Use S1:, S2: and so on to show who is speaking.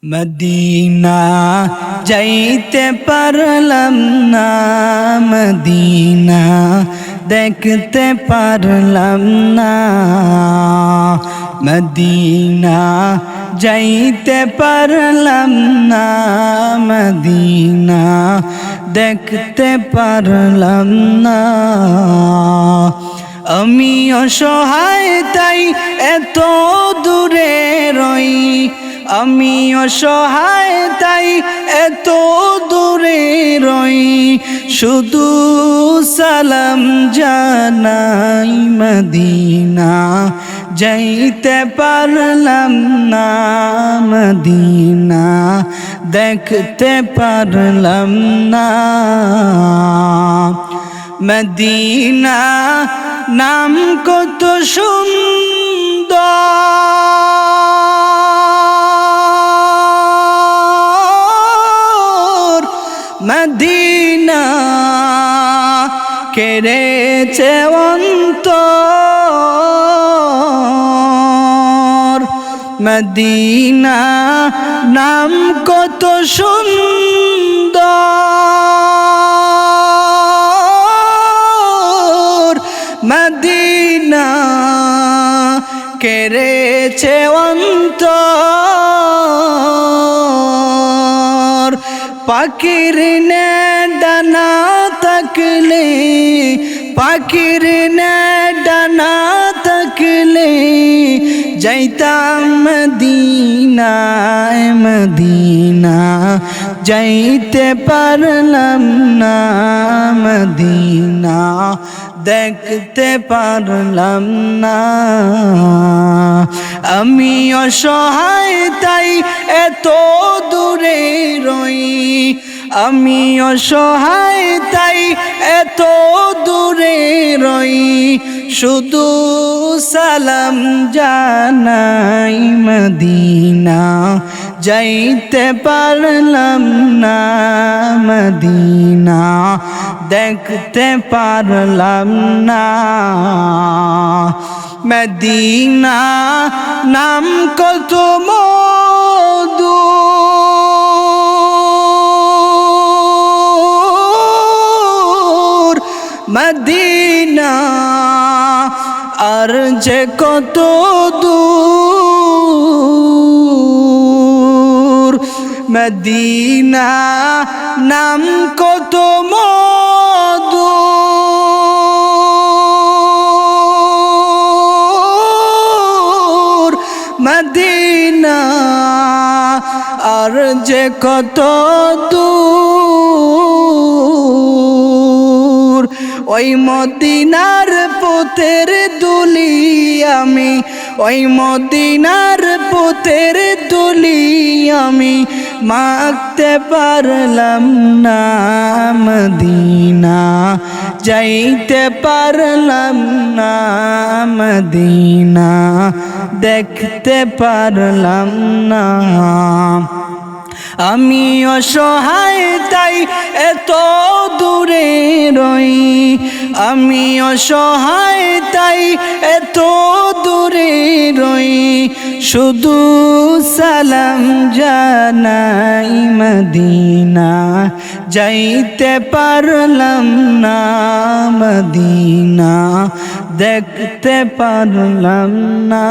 S1: Medina যাইতে পারলাম না, মদিনা দেখতে পারলাম না, মদিনা যাইতে পারলাম না, মদিনা দেখতে পারলাম না। আমি অসহায় তাই এত দূরে রই, আমি অসহায় তাই এত দূরে রই, শুধু সালাম জানাই মদিনা যাইতে পারলাম না, মদিনা দেখতে পারলাম না। মদিনা নাম কত সুন্দর, মদিনা কেড়েছে অন্তর, মদিনা নাম কত সুন্দর, মদিনা কেড়েছে অন্তর। পাখির নে ডানা থাকলে, পাখির নে ডানা থাকলে যাইতাম মদিনায়, মদিনা যাইতে পারলাম না, মদিনা দেখতে পারলাম না। আমি অসহায় তাই এত দূরে রই, আমি অসহায় তাই এত দূরে রই, শুধু সালাম জানাই মদিনা যাইতে পারলাম না, মদিনা দেখতে পারলাম না। মদিনা নাম কত মধু, মদিনা আর যে কত দূর, মদিনা নাম কত মধু, মদিনা আর যে কত দূর। ওই মদিনার পথের দুলি আমি, ওই মদিনার পথের দুলি আমি মাখতে পারলাম না, মদিনা যাইতে পারলাম না, মদিনা দেখতে পারলাম না। আমি অসহায় তাই এত দূরে রই, আমি অসহায় তাই এত দূরে রই, শুধু সালাম জানাই মদিনা যাইতে পারলাম না, মদিনা দেখতে পারলাম না।